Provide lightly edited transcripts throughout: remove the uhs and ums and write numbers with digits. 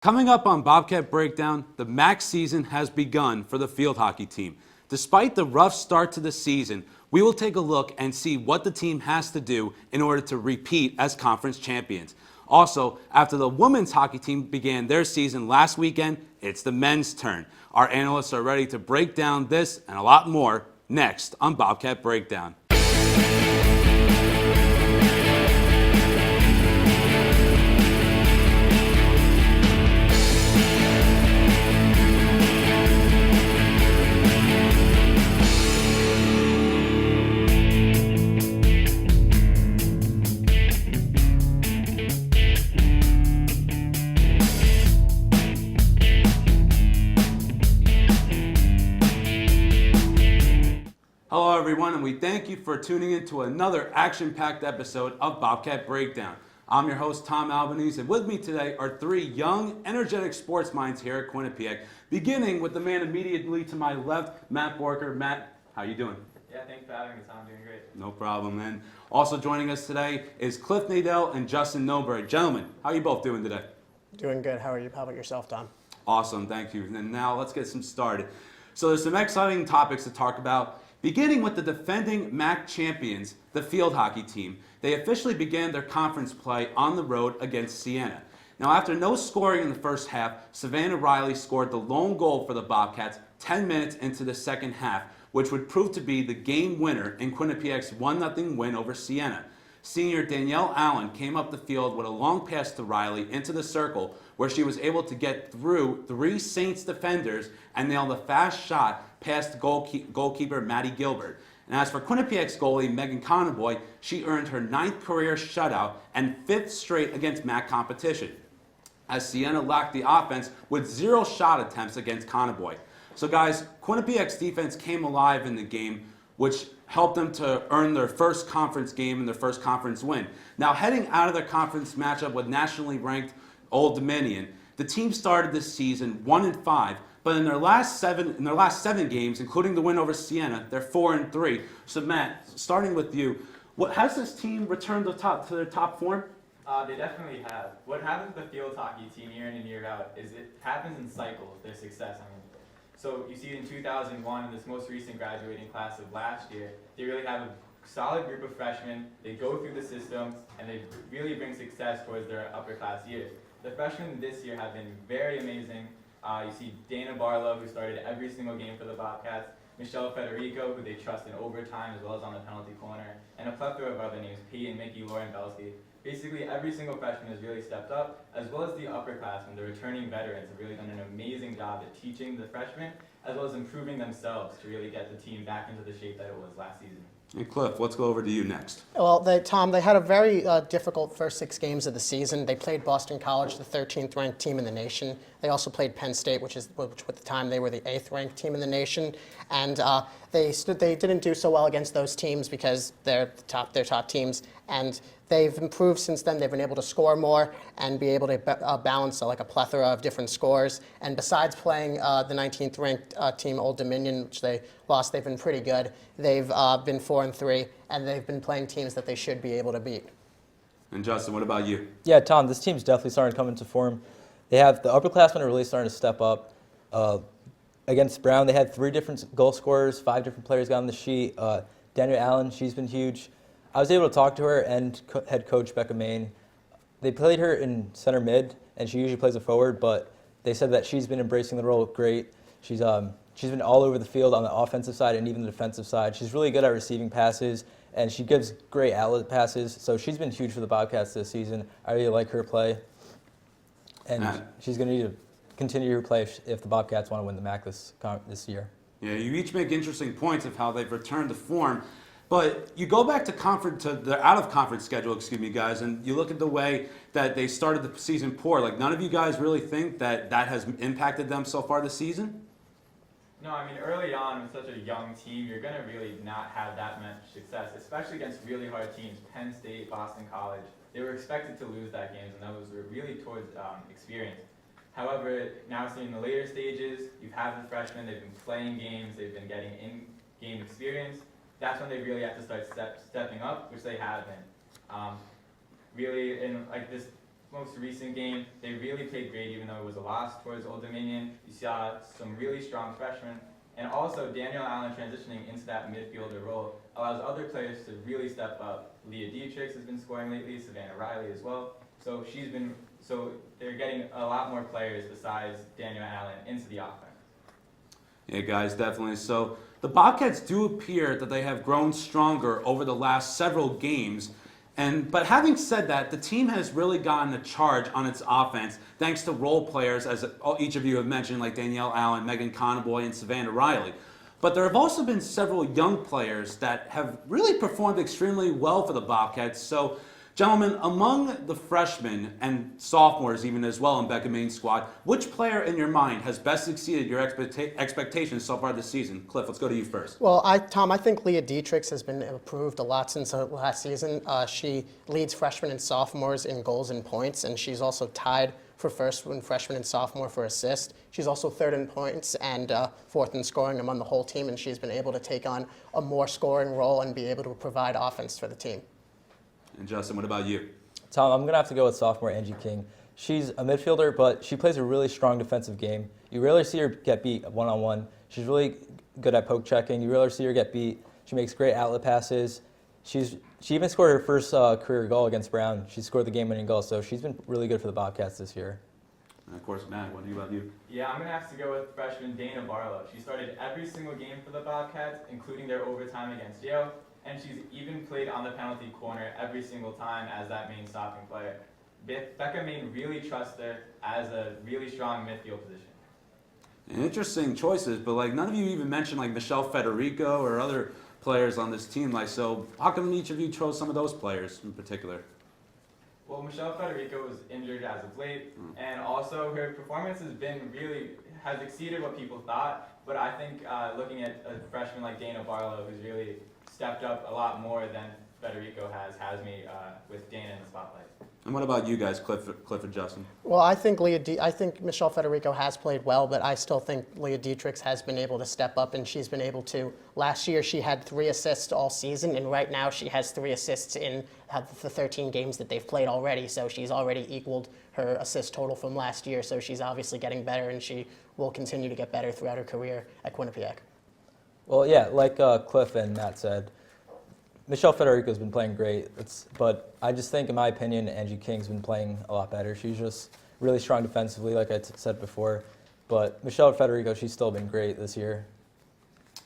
Coming up on Bobcat Breakdown, the MAC season has begun for the field hockey team. Despite the rough start to the season, we will take a look and see what the team has to do in order to repeat as conference champions. Also, after the women's hockey team began their season last weekend, it's the men's turn. Our analysts are ready to break down this and a lot more next on Bobcat Breakdown. Hello everyone, and we thank you for tuning in to another action-packed episode of Bobcat Breakdown. I'm your host, Tom Albanese, and with me today are three young, energetic sports minds here at Quinnipiac, beginning with the man immediately to my left, Matt Borker. Matt, how you doing? Yeah, thanks for having me, Tom. Doing great. No problem, man. Also joining us today is Nadel and Justin Nobre. Gentlemen, how are you both doing today? Doing good. How are you? How about yourself, Tom? Awesome, thank you. And now let's get some started. So there's some exciting topics to talk about. Beginning with the defending MAC champions, the field hockey team, they officially began their conference play on the road against Siena. Now, after no scoring in the first half, Savannah Riley scored the lone goal for the Bobcats 10 minutes into the second half, which would prove to be the game winner in Quinnipiac's 1-0 win over Siena. Senior Danielle Allen came up the field with a long pass to Riley into the circle, where she was able to get through three Saints defenders and nail a fast shot past goalkeeper Maddie Gilbert. And as for Quinnipiac's goalie, Megan Conaboy, she earned her 9th career shutout and 5th straight against MAC competition, as Siena lacked the offense with 0 shot attempts against Conaboy. So guys, Quinnipiac's defense came alive in the game, which helped them to earn their first conference game and their first conference win. Now, heading out of their conference matchup with nationally ranked Old Dominion, the team started this season 1-5, but in their last seven games, including the win over Siena, they're 4-3. So Matt, starting with you, what has this team returned to their top form? They definitely have. What happens with the field hockey team year in and year out is it happens in cycles, their success. So you see in 2001, in this most recent graduating class of last year, they really have a solid group of freshmen. They go through the system, and they really bring success towards their upper class years. The freshmen this year have been very amazing. You see Dana Barlow, who started every single game for the Bobcats, Michelle Federico, who they trust in overtime as well as on the penalty corner, and a plethora of other names, Pete and Mickey, Lauren Belsky. Basically, every single freshman has really stepped up, as well as the upperclassmen, the returning veterans, have really done an amazing job at teaching the freshmen, as well as improving themselves to really get the team back into the shape that it was last season. And Cliff, let's go over to you next. Well, Tom, they had a very difficult first 6 games of the season. They played Boston College, the 13th ranked team in the nation. They also played Penn State, which at the time they were the 8th ranked team in the nation. And they didn't do so well against those teams because they're top teams. And they've improved since then. They've been able to score more and be able to balance like a plethora of different scores. And besides playing the 19th ranked team, Old Dominion, which they lost, they've been pretty good. They've been 4-3, and they've been playing teams that they should be able to beat. And Justin, what about you? Yeah, Tom, this team's definitely starting to come into form. They have the upperclassmen are really starting to step up. Against Brown, they had 3 different goal scorers, 5 different players got on the sheet. Danielle Allen, she's been huge. I was able to talk to her and head coach Becca Main. They played her in center mid, and she usually plays a forward, but they said that she's been embracing the role great. She's been all over the field on the offensive side and even the defensive side. She's really good at receiving passes, and she gives great outlet passes. So she's been huge for the Bobcats this season. I really like her play, and she's going to need to continue her play if the Bobcats want to win the MAC this year. Yeah, you each make interesting points of how they've returned to form. But you go back to the out-of-conference schedule, guys, and you look at the way that they started the season poor. Like, none of you guys really think that has impacted them so far this season? No, I mean, early on with such a young team, you're going to really not have that much success, especially against really hard teams, Penn State, Boston College. They were expected to lose that game, and those were really towards experience. However, now seeing the later stages, you've had the freshmen, they've been playing games, they've been getting in-game experience. That's when they really have to start stepping up, which they have been. Really, in like this most recent game, they really played great even though it was a loss towards Old Dominion. You saw some really strong freshmen. And also, Daniel Allen transitioning into that midfielder role allows other players to really step up. Leah Dietrich has been scoring lately, Savannah Riley as well. So they're getting a lot more players besides Daniel Allen into the offense. Yeah, guys, definitely. So the Bobcats do appear that they have grown stronger over the last several games. But having said that, the team has really gotten a charge on its offense thanks to role players, as each of you have mentioned, like Danielle Allen, Megan Conboy, and Savannah Riley. But there have also been several young players that have really performed extremely well for the Bobcats. So, gentlemen, among the freshmen and sophomores even as well in Becca Main's squad, which player in your mind has best exceeded your expectations so far this season? Cliff, let's go to you first. Well, Tom, I think Leah Dietrich has been improved a lot since last season. She leads freshmen and sophomores in goals and points, and she's also tied for first when freshman and sophomore for assists. She's also third in points and fourth in scoring among the whole team, and she's been able to take on a more scoring role and be able to provide offense for the team. And Justin, what about you? Tom, I'm going to have to go with sophomore Angie King. She's a midfielder, but she plays a really strong defensive game. You rarely see her get beat one-on-one. She's really good at poke checking. You rarely see her get beat. She makes great outlet passes. She even scored her first career goal against Brown. She scored the game-winning goal, so she's been really good for the Bobcats this year. And of course, Matt, what about you? Yeah, I'm going to have to go with freshman Dana Barlow. She started every single game for the Bobcats, including their overtime against Yale, and she's even played on the penalty corner every single time as that main stopping player. Becca Main really trusts her as a really strong midfield position. Interesting choices, but like none of you even mentioned like Michelle Federico or other players on this team. Like, so how come each of you chose some of those players in particular? Well, Michelle Federico was injured as of late, and also her performance has exceeded what people thought. But I think looking at a freshman like Dana Barlow, who's really stepped up a lot more than Federico has me with Dana in the spotlight. And what about you guys, Cliff and Justin? Well, I think Michelle Federico has played well, but I still think Leah Dietrich has been able to step up, and she's been able to. Last year, she had 3 assists all season, and right now she has 3 assists in the 13 games that they've played already. So she's already equaled her assist total from last year. So she's obviously getting better, and she will continue to get better throughout her career at Quinnipiac. Well, yeah, like Cliff and Matt said, Michelle Federico's been playing great, but I just think, in my opinion, Angie King's been playing a lot better. She's just really strong defensively, like I said before. But Michelle Federico, she's still been great this year.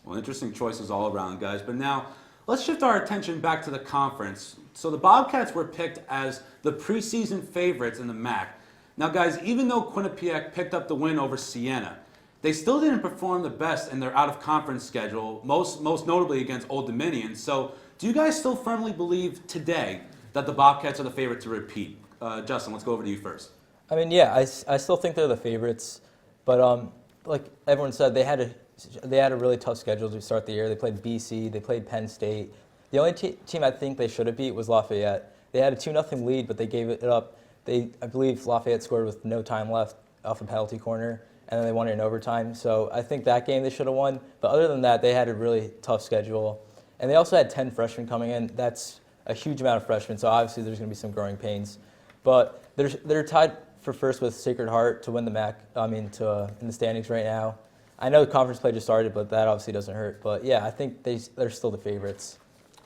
Well, interesting choices all around, guys. But now, let's shift our attention back to the conference. So the Bobcats were picked as the preseason favorites in the MAC. Now, guys, even though Quinnipiac picked up the win over Siena, they still didn't perform the best in their out-of-conference schedule, most notably against Old Dominion. So do you guys still firmly believe today that the Bobcats are the favorite to repeat? Justin, let's go over to you first. I mean, yeah, I still think they're the favorites, but like everyone said, they had a really tough schedule to start the year. They played BC, they played Penn State. The only team I think they should have beat was Lafayette. They had a 2-0 lead, but they gave it up. I believe Lafayette scored with no time left off a penalty corner, and then they won it in overtime. So I think that game they should have won. But other than that, they had a really tough schedule. And they also had 10 freshmen coming in. That's a huge amount of freshmen, so obviously there's going to be some growing pains. But they're tied for first with Sacred Heart to win the MAC, in the standings right now. I know the conference play just started, but that obviously doesn't hurt. But yeah, I think they're still the favorites.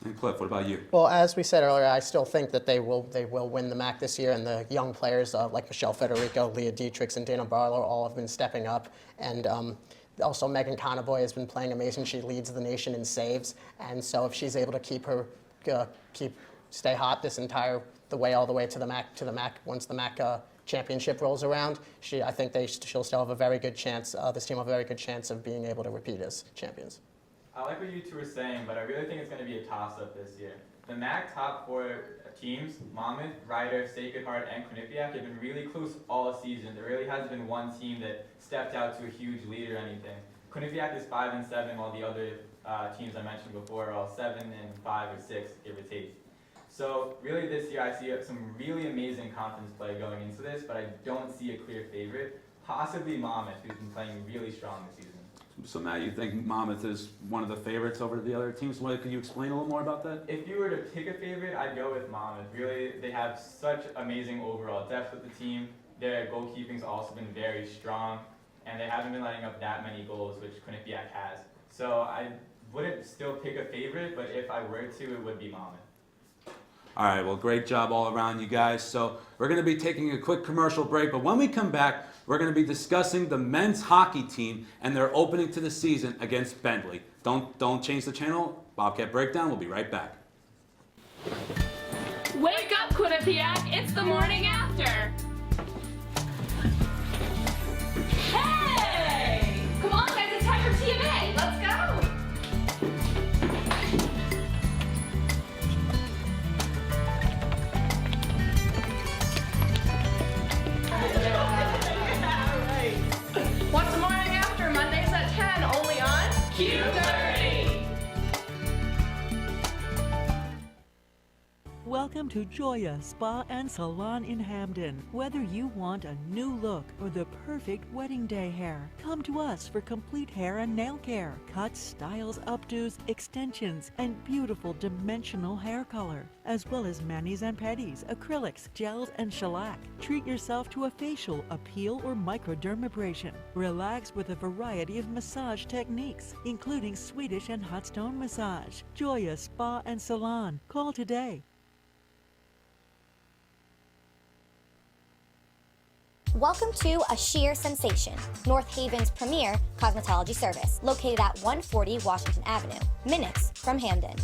And Cliff, what about you? Well, as we said earlier, I still think that they will win the MAC this year, and the young players like Michelle Federico, Leah Dietrich, and Dana Barlow all have been stepping up. And also, Megan Conboy has been playing amazing. She leads the nation in saves, and so if she's able to stay hot the way all the way to the MAC once the MAC championship rolls around, I think she'll still have a very good chance. This team will have a very good chance of being able to repeat as champions. I like what you two were saying, but I really think it's going to be a toss-up this year. The MAC top 4 teams, Monmouth, Rider, Sacred Heart, and Quinnipiac, have been really close all season. There really hasn't been one team that stepped out to a huge lead or anything. Quinnipiac is 5-7, while the other teams I mentioned before are all 7 and 5 or 6, give or take. So really this year I see some really amazing conference play going into this, but I don't see a clear favorite. Possibly Monmouth, who's been playing really strong this season. So Matt, you think Monmouth is one of the favorites over the other teams? Could you explain a little more about that? If you were to pick a favorite, I'd go with Monmouth. Really, they have such amazing overall depth with the team. Their goalkeeping's also been very strong, and they haven't been letting up that many goals, which Quinnipiac has. So I wouldn't still pick a favorite, but if I were to, it would be Monmouth. All right, well, great job all around, you guys. So we're going to be taking a quick commercial break, but when we come back, we're going to be discussing the men's hockey team and their opening to the season against Bentley. Don't change the channel. Bobcat Breakdown. We'll be right back. Wake up, Quinnipiac! It's the morning after! Hey! Come on, guys, it's time for TMA! Let's go! What's the morning after? Mondays at 10, only on Q30! Welcome to Joya Spa and Salon in Hamden. Whether you want a new look or the perfect wedding day hair, come to us for complete hair and nail care, cuts, styles, updos, extensions, and beautiful dimensional hair color, as well as manis and pedis, acrylics, gels, and shellac. Treat yourself to a facial, a peel, or microdermabrasion. Relax with a variety of massage techniques, including Swedish and hot stone massage. Joya Spa and Salon. Call today. Welcome to A Sheer Sensation, North Haven's premier cosmetology service, located at 140 Washington Avenue, minutes from Hamden.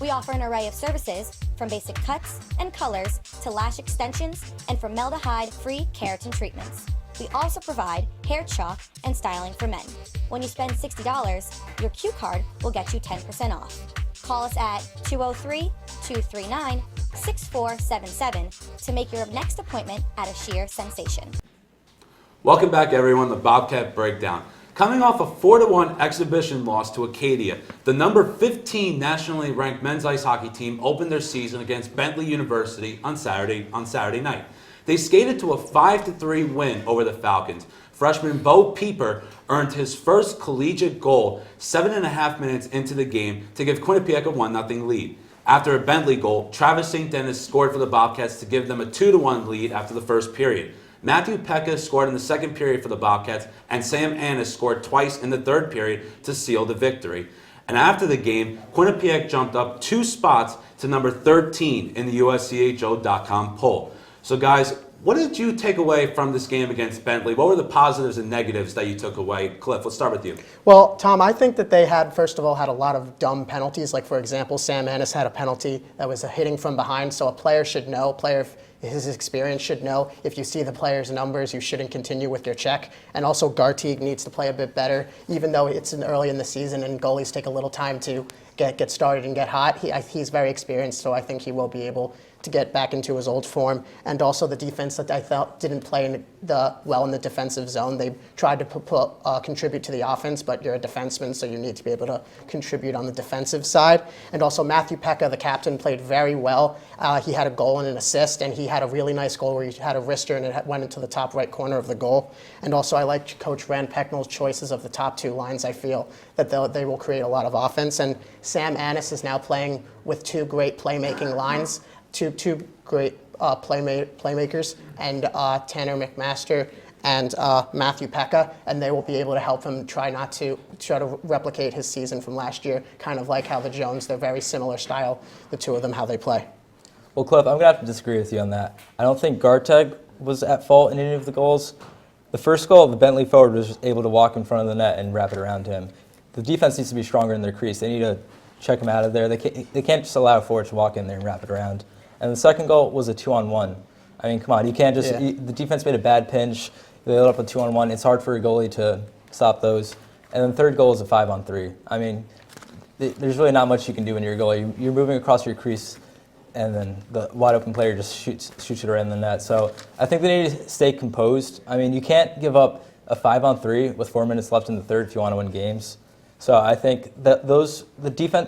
We offer an array of services from basic cuts and colors to lash extensions and formaldehyde-free keratin treatments. We also provide hair chalk and styling for men. When you spend $60, your Q card will get you 10% off. Call us at 203-239-6477 to make your next appointment at A Sheer Sensation. Welcome back, everyone, to Bobcat Breakdown. Coming off a 4-1 exhibition loss to Acadia, the number 15 nationally ranked men's ice hockey team opened their season against Bentley University on Saturday night. They skated to a 5-3 win over the Falcons. Freshman Bo Pieper earned his first collegiate goal 7.5 minutes into the game to give Quinnipiac a 1-0 lead. After a Bentley goal, Travis St. Dennis scored for the Bobcats to give them a 2-1 lead after the first period. Matthew Pekka scored in the second period for the Bobcats, and Sam Annis scored twice in the third period to seal the victory. And after the game, Quinnipiac jumped up 2 spots to number 13 in the USCHO.com poll. So guys, what did you take away from this game against Bentley? What were the positives and negatives that you took away? Cliff, let's start with you. Well, Tom, I think that they had, first of all, had a lot of dumb penalties. Like, for example, Sam Annis had a penalty that was a hitting from behind, so a player should know, his experience should know, if you see the player's numbers, you shouldn't continue with your check. And also, Gartig needs to play a bit better, even though it's early in the season and goalies take a little time to get started and get hot. He's very experienced, so I think he will be able to get back into his old form. And also the defense that I felt didn't play well in the defensive zone. They tried to contribute to the offense, but you're a defenseman, so you need to be able to contribute on the defensive side. And also Matthew Pekka, the captain, played very well. He had a goal and an assist, and he had a really nice goal where he had a wrister and it went into the top right corner of the goal. And also I like Coach Rand Pecknell's choices of the top 2 lines. I feel that they will create a lot of offense. And Sam Annis is now playing with 2 great playmaking lines, two great playmakers, and Tanner McMaster and Matthew Pekka, and they will be able to help him try to replicate his season from last year, kind of like how the Jones, they're very similar style, the 2 of them, how they play. Well, Cliff, I'm going to have to disagree with you on that. I don't think Gartig was at fault in any of the goals. The first goal, the Bentley forward was able to walk in front of the net and wrap it around him. The defense needs to be stronger in their crease. They need to check him out of there. They can't just allow a forward to walk in there and wrap it around. And the second goal was a 2-on-1. I mean, come on, you can't just... Yeah. The defense made a bad pinch. They lit up a 2-on-1. It's hard for a goalie to stop those. And then the third goal is a 5-on-3. I mean, there's really not much you can do when you're a goalie. You're moving across your crease, and then the wide open player just shoots it right in the net. So I think they need to stay composed. I mean, you can't give up a 5-on-3 with 4 minutes left in the third if you want to win games. So I think that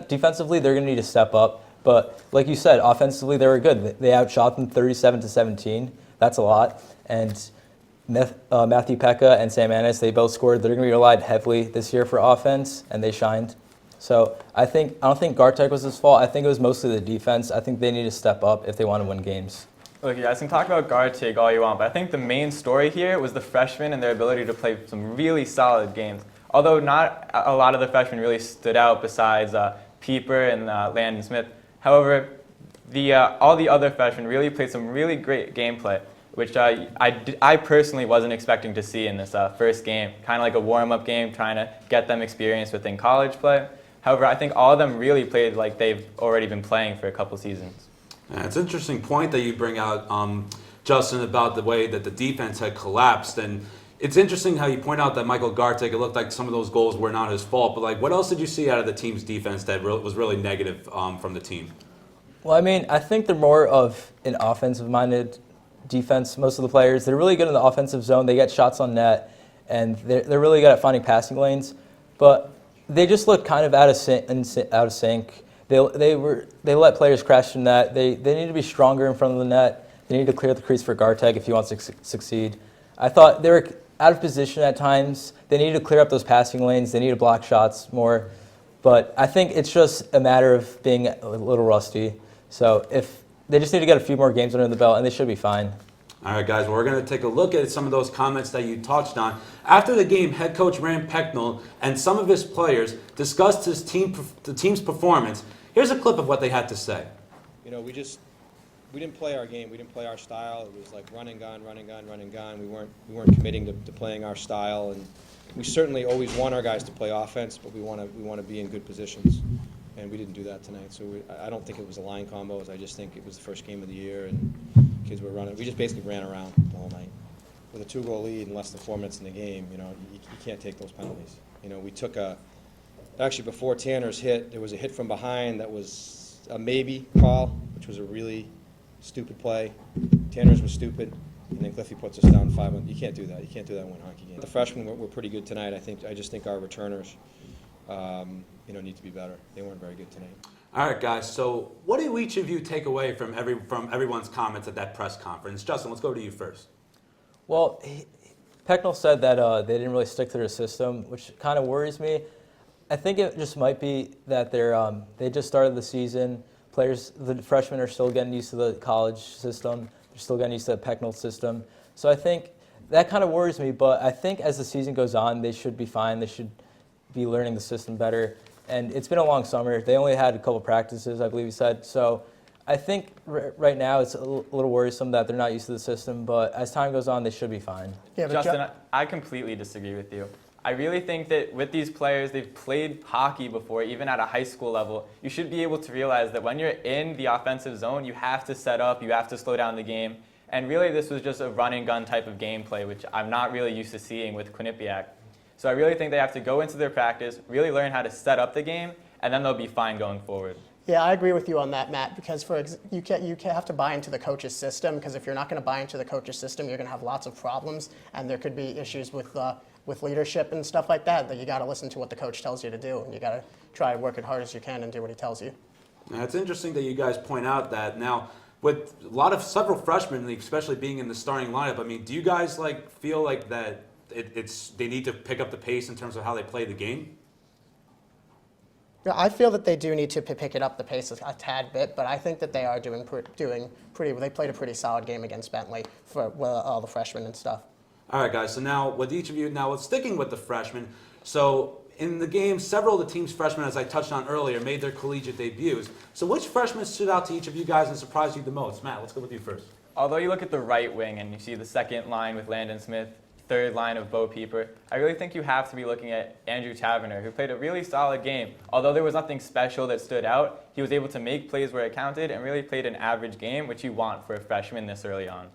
defensively, they're going to need to step up. But like you said, offensively, they were good. They outshot them 37-17. That's a lot. And Matthew Pekka and Sam Ennis, they both scored. They're going to be relied heavily this year for offense, and they shined. So I don't think Gartek was his fault. I think it was mostly the defense. I think they need to step up if they want to win games. Look, you guys can talk about Gartig all you want, but I think the main story here was the freshmen and their ability to play some really solid games. Although not a lot of the freshmen really stood out besides Pieper and Landon Smith. However, all the other freshmen really played some really great gameplay, which I personally wasn't expecting to see in this first game. Kind of like a warm-up game, trying to get them experience within college play. However, I think all of them really played like they've already been playing for a couple seasons. Yeah, it's an interesting point that you bring out, Justin, about the way that the defense had collapsed. And it's interesting how you point out that Michael Gartek, it looked like some of those goals were not his fault. But like, what else did you see out of the team's defense that was really negative from the team? Well, I mean, I think they're more of an offensive-minded defense, most of the players. They're really good in the offensive zone. They get shots on net, and they're really good at finding passing lanes. But they just look kind of out of sync. They let players crash the net. They need to be stronger in front of the net. They need to clear the crease for Gartek if he wants to succeed. I thought they were out of position at times. They need to clear up those passing lanes. They need to block shots more. But I think it's just a matter of being a little rusty. So if they just need to get a few more games under the belt, and they should be fine. All right, guys, well, we're going to take a look at some of those comments that you touched on. After the game, head coach Rand Pecknell and some of his players discussed the team's performance. Here's a clip of what they had to say. You know, we didn't play our game. We didn't play our style. It was like run and gun, run and gun, run and gun. We weren't committing to playing our style, and we certainly always want our guys to play offense, but we want to be in good positions, and we didn't do that tonight. So I don't think it was a line combos. I just think it was the first game of the year, and kids were running. We just basically ran around the whole night. With a 2-goal lead and less than 4 minutes in the game, you know, you can't take those penalties. You know, we took actually before Tanner's hit, there was a hit from behind that was a maybe call, which was a really stupid play. Tanner's was stupid, and then Cliffy puts us down 5-1. You can't do that. You can't do that in one hockey game. The freshmen were pretty good tonight. I just think our returners, need to be better. They weren't very good tonight. All right, guys, so what do each of you take away from everyone's comments at that press conference? Justin, let's go to you first. Well, Pecknell said that they didn't really stick to their system, which kind of worries me. I think it just might be that they just started the season. The freshmen are still getting used to the college system. They're still getting used to the Pecknell system. So I think that kind of worries me, but I think as the season goes on, they should be fine. They should be learning the system better. And it's been a long summer. They only had a couple practices, I believe he said. So I think right now it's a little worrisome that they're not used to the system, but as time goes on, they should be fine. Yeah, but Justin, I completely disagree with you. I really think that with these players, they've played hockey before, even at a high school level. You should be able to realize that when you're in the offensive zone, you have to set up, you have to slow down the game. And really, this was just a run and gun type of gameplay, which I'm not really used to seeing with Quinnipiac. So I really think they have to go into their practice, really learn how to set up the game, and then they'll be fine going forward. Yeah, I agree with you on that, Matt, because you have to buy into the coach's system, because if you're not going to buy into the coach's system, you're going to have lots of problems, and there could be issues with leadership and stuff like that you got to listen to what the coach tells you to do, and you got to try to work as hard as you can and do what he tells you. Now, it's interesting that you guys point out that now with several freshmen, especially being in the starting lineup, I mean, do you guys feel like that they need to pick up the pace in terms of how they play the game? Yeah, I feel that they do need to pick it up the pace a tad bit, but I think that they are doing pretty. They played a pretty solid game against Bentley for all the freshmen and stuff. All right, guys. So now with each of you, sticking with the freshmen. So in the game, several of the team's freshmen, as I touched on earlier, made their collegiate debuts. So which freshmen stood out to each of you guys and surprised you the most? Matt, let's go with you first. Although you look at the right wing and you see the second line with Landon Smith, third line of Bo Pieper, I really think you have to be looking at Andrew Taverner, who played a really solid game. Although there was nothing special that stood out, he was able to make plays where it counted and really played an average game, which you want for a freshman this early on.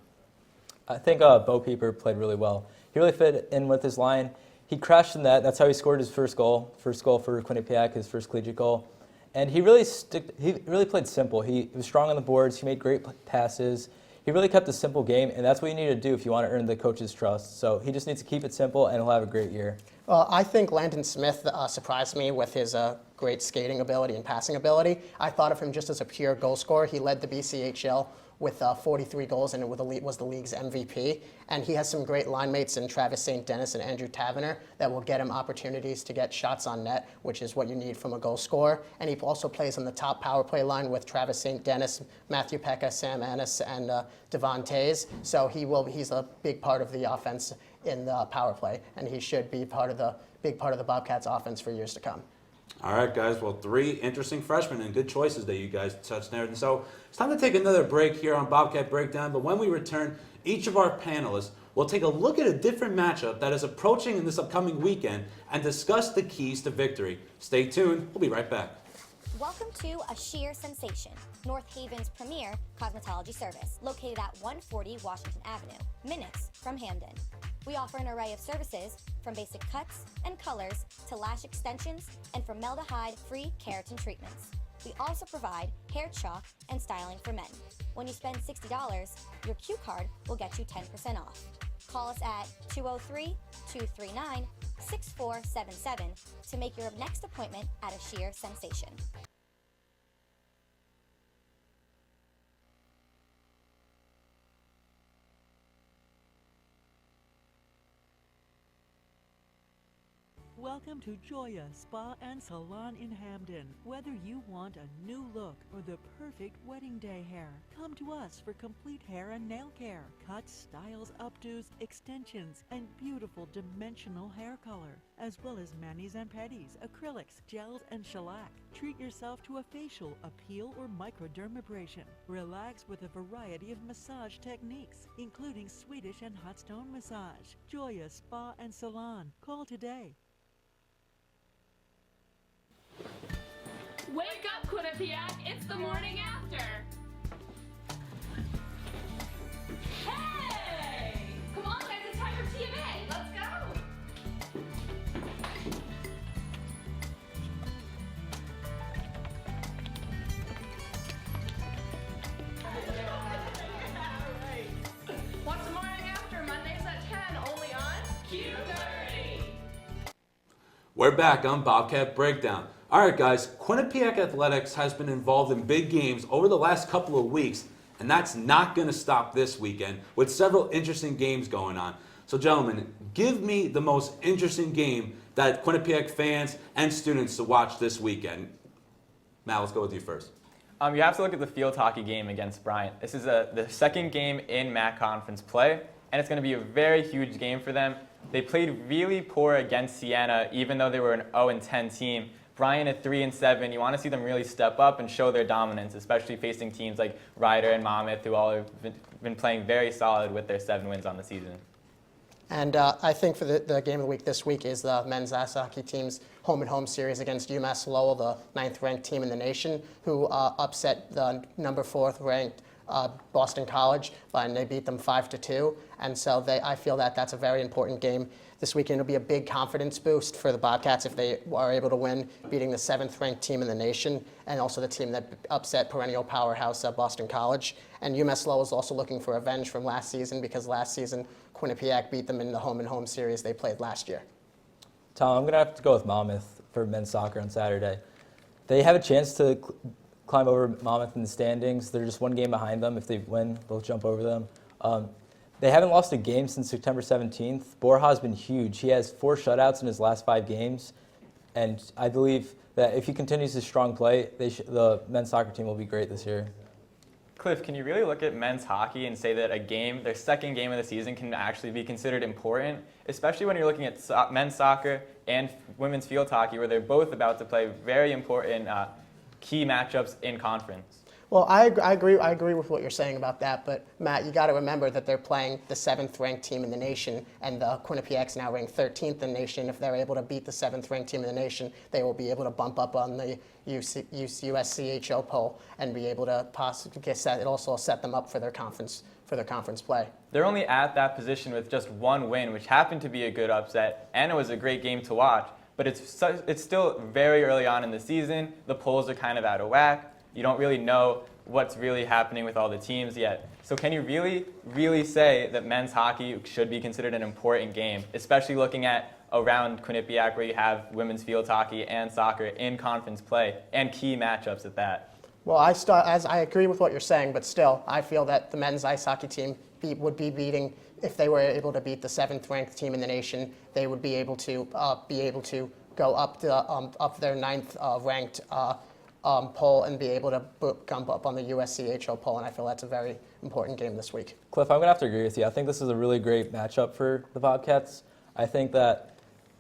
I think Bo Pieper played really well. He really fit in with his line. He crashed the net. That's how he scored his first goal for Quinnipiac, his first collegiate goal. And he really played simple. He was strong on the boards. He made great passes. He really kept a simple game, and that's what you need to do if you want to earn the coach's trust. So he just needs to keep it simple, and he'll have a great year. I think Landon Smith surprised me with his great skating ability and passing ability. I thought of him just as a pure goal scorer. He led the BCHL with 43 goals and was the league's MVP. And he has some great line mates in Travis St. Dennis and Andrew Taverner that will get him opportunities to get shots on net, which is what you need from a goal scorer. And he also plays on the top power play line with Travis St. Dennis, Matthew Pekka, Sam Annis, and Devon Tays. So he's a big part of the offense in the power play, and he should be big part of the Bobcats offense for years to come. All right, guys. Well, 3 interesting freshmen and good choices that you guys touched there. And so it's time to take another break here on Bobcat Breakdown. But when we return, each of our panelists will take a look at a different matchup that is approaching in this upcoming weekend and discuss the keys to victory. Stay tuned. We'll be right back. Welcome to A Sheer Sensation, North Haven's premier cosmetology service, located at 140 Washington Avenue, minutes from Hamden. We offer an array of services from basic cuts and colors to lash extensions and formaldehyde-free keratin treatments. We also provide hair chalk and styling for men. When you spend $60, your Q card will get you 10% off. Call us at 203-239-6477 to make your next appointment at A Sheer Sensation. Welcome to Joya Spa and Salon in Hamden. Whether you want a new look or the perfect wedding day hair, come to us for complete hair and nail care, cuts, styles, updos, extensions, and beautiful dimensional hair color, as well as manis and pedis, acrylics, gels, and shellac. Treat yourself to a facial, a peel, or microdermabrasion. Relax with a variety of massage techniques, including Swedish and hot stone massage. Joya Spa and Salon. Call today. Wake up, Quinnipiac! It's the morning after! Hey! Come on, guys, it's time for TMA! Let's go! Watch the morning after, Mondays at 10, only on Q30! We're back on Bobcat Breakdown. All right, guys, Quinnipiac Athletics has been involved in big games over the last couple of weeks, and that's not going to stop this weekend with several interesting games going on. So, gentlemen, give me the most interesting game that Quinnipiac fans and students to watch this weekend. Matt, let's go with you first. You have to look at the field hockey game against Bryant. This is the second game in MAC conference play, and it's going to be a very huge game for them. They played really poor against Siena, even though they were an 0-10 team. Bryant at 3-7, you want to see them really step up and show their dominance, especially facing teams like Ryder and Monmouth, who all have been playing very solid with their 7 wins on the season. And I think for the game of the week this week is the men's ice hockey team's home-and-home series against UMass Lowell, the 9th-ranked team in the nation, who upset the number 4th-ranked Boston College, and they beat them 5-2. And so I feel that that's a very important game this weekend. It'll be a big confidence boost for the Bobcats if they are able to win, beating the 7th-ranked team in the nation, and also the team that upset perennial powerhouse Boston College. And UMass Lowell is also looking for revenge from last season, because last season Quinnipiac beat them in the home-and-home series they played last year. Tom, I'm going to have to go with Monmouth for men's soccer on Saturday. They have a chance to climb over Monmouth in the standings. They're just one game behind them. If they win, they'll jump over them. They haven't lost a game since September 17th. Borja's been huge. He has 4 shutouts in his last 5 games, and I believe that if he continues his strong play, the men's soccer team will be great this year. Cliff, can you really look at men's hockey and say that a game, their second game of the season, can actually be considered important, especially when you're looking at men's soccer and women's field hockey, where they're both about to play very important key matchups in conference? Well, I agree with what you're saying about that, but Matt, you got to remember that they're playing the 7th-ranked team in the nation, and the Quinnipiac's now ranked 13th in the nation. If they're able to beat the 7th-ranked team in the nation, they will be able to bump up on the USCHO poll and be able to possibly it also set them up for their conference play. They're only at that position with just 1 win, which happened to be a good upset, and it was a great game to watch. But it's still very early on in the season. The polls are kind of out of whack. You don't really know what's really happening with all the teams yet. So can you really, really say that men's hockey should be considered an important game, especially looking at around Quinnipiac, where you have women's field hockey and soccer in conference play and key matchups at that? Well, as I agree with what you're saying, but still, I feel that the men's ice hockey team would be beating, if they were able to beat the 7th-ranked team in the nation, they would be able to go up their 9th-ranked poll and be able to jump up on the USCHO poll, and I feel that's a very important game this week. Cliff, I'm going to have to agree with you. I think this is a really great matchup for the Bobcats. I think that,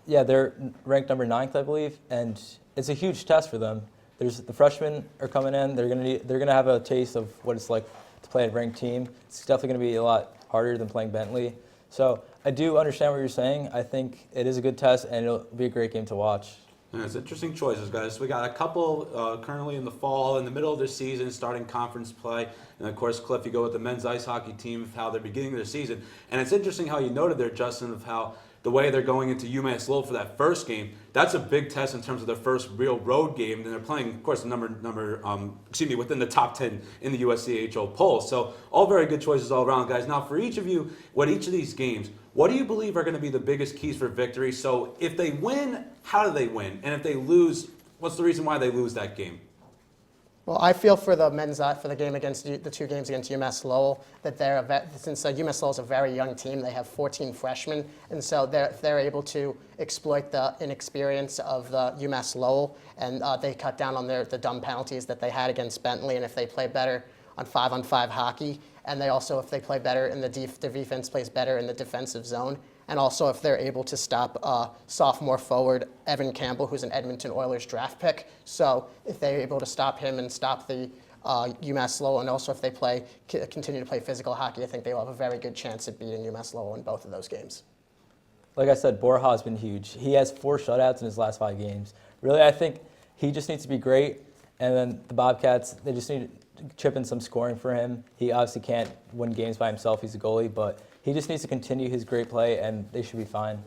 yeah, they're ranked number 9th, I believe, and it's a huge test for them. The freshmen are coming in. They're going to have a taste of what it's like to play a ranked team. It's definitely going to be a lot harder than playing Bentley. So I do understand what you're saying. I think it is a good test, and it'll be a great game to watch. Yeah, it's interesting choices, guys. We got a couple currently in the fall, in the middle of their season, starting conference play. And, of course, Cliff, you go with the men's ice hockey team, of how they're beginning their season. And it's interesting how you noted there, Justin, of how the way they're going into UMass Lowell for that first game, that's a big test in terms of their first real road game. And they're playing, of course, within the top 10 in the USCHO poll. So all very good choices all around, guys. Now, for each of you, each of these games, what do you believe are going to be the biggest keys for victory? So if they win, how do they win? And if they lose, what's the reason why they lose that game? Well, I feel for the men's for the game against the 2 games against UMass Lowell that since UMass Lowell is a very young team, they have 14 freshmen, and so they're able to exploit the inexperience of the UMass Lowell, and they cut down on the dumb penalties that they had against Bentley. And if they play better on 5-on-5 hockey, and they also, if they play better in the defense plays better in the defensive zone. And also if they're able to stop sophomore forward Evan Campbell, who's an Edmonton Oilers draft pick. So if they're able to stop him and stop the UMass Lowell, and also if they continue to play physical hockey, I think they will have a very good chance at beating UMass Lowell in both of those games. Like I said, Borja has been huge. He has 4 shutouts in his last 5 games. Really, I think he just needs to be great, and then the Bobcats, they just need to chip in some scoring for him. He obviously can't win games by himself. He's a goalie, but he just needs to continue his great play, and they should be fine.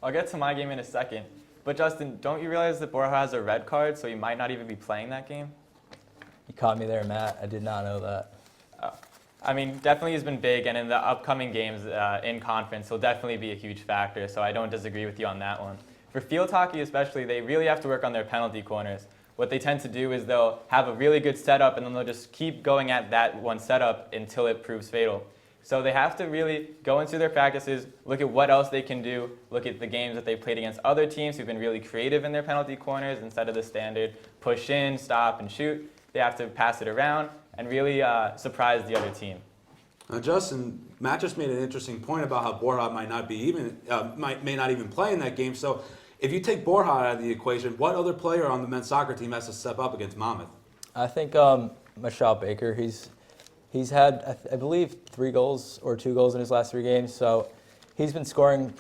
I'll get to my game in a second. But Justin, don't you realize that Borja has a red card, so he might not even be playing that game? You caught me there, Matt. I did not know that. I mean, definitely has been big, and in the upcoming games in conference, he'll definitely be a huge factor, so I don't disagree with you on that one. For field hockey especially, they really have to work on their penalty corners. What they tend to do is they'll have a really good setup, and then they'll just keep going at that one setup until it proves fatal. So they have to really go into their practices, look at what else they can do, look at the games that they've played against other teams who've been really creative in their penalty corners instead of the standard push in, stop, and shoot. They have to pass it around and really surprise the other team. Justin, Matt just made an interesting point about how Borja may not even play in that game. So if you take Borja out of the equation, what other player on the men's soccer team has to step up against Monmouth? I think Matt Baker, he's had, I believe, 3 goals or 2 goals in his last 3 games. So he's been scoring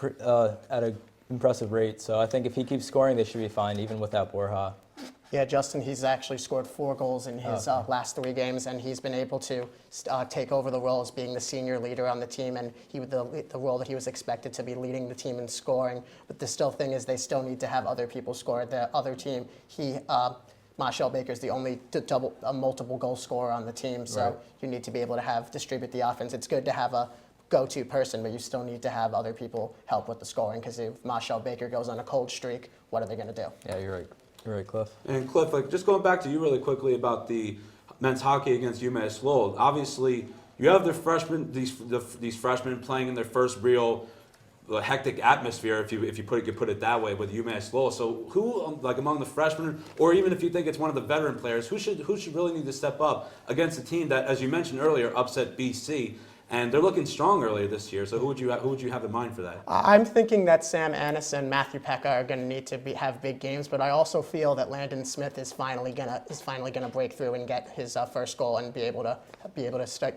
at an impressive rate. So I think if he keeps scoring, they should be fine, even without Borja. Yeah, Justin, he's actually scored 4 goals in his last 3 games, and he's been able to take over the role as being the senior leader on the team, and the role that he was expected to be leading the team in scoring. But the thing is, they still need to have other people score. The other team, Marshall Baker's the only multiple goal scorer on the team, so right. You need to be able to distribute the offense. It's good to have a go-to person, but you still need to have other people help with the scoring, because if Marshall Baker goes on a cold streak, what are they going to do? Yeah, you're right. You're right, Cliff. And Cliff, just going back to you really quickly about the men's hockey against UMass Lowell. Obviously, you have the freshmen, these freshmen playing in their first real hectic atmosphere, if you put it that way, with UMass Lowell. So who, among the freshmen, or even if you think it's one of the veteran players, who should really need to step up against a team that, as you mentioned earlier, upset BC? And they're looking strong earlier this year. So who would you have in mind for that? I'm thinking that Sam Annis and Matthew Pekka are going to need to have big games, but I also feel that Landon Smith is finally gonna break through and get his first goal and be able to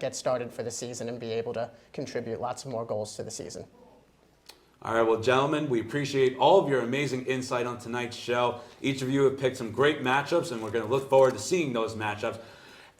get started for the season and be able to contribute lots of more goals to the season. All right, well, gentlemen, we appreciate all of your amazing insight on tonight's show. Each of you have picked some great matchups, and we're going to look forward to seeing those matchups.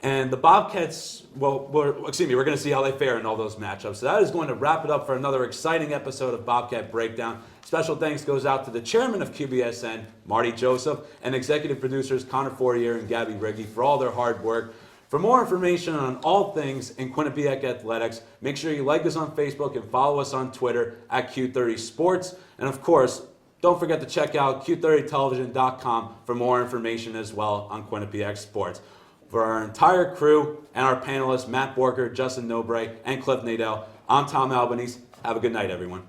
And the Bobcats, we're going to see how they fare in all those matchups. So that is going to wrap it up for another exciting episode of Bobcat Breakdown. Special thanks goes out to the chairman of QBSN, Marty Joseph, and executive producers Connor Fourier and Gabby Riggy for all their hard work. For more information on all things in Quinnipiac athletics, make sure you like us on Facebook and follow us on Twitter at Q30 Sports. And of course, don't forget to check out Q30television.com for more information as well on Quinnipiac Sports. For our entire crew and our panelists, Matt Borker, Justin Nobre, and Cliff Nadel, I'm Tom Albanese. Have a good night, everyone.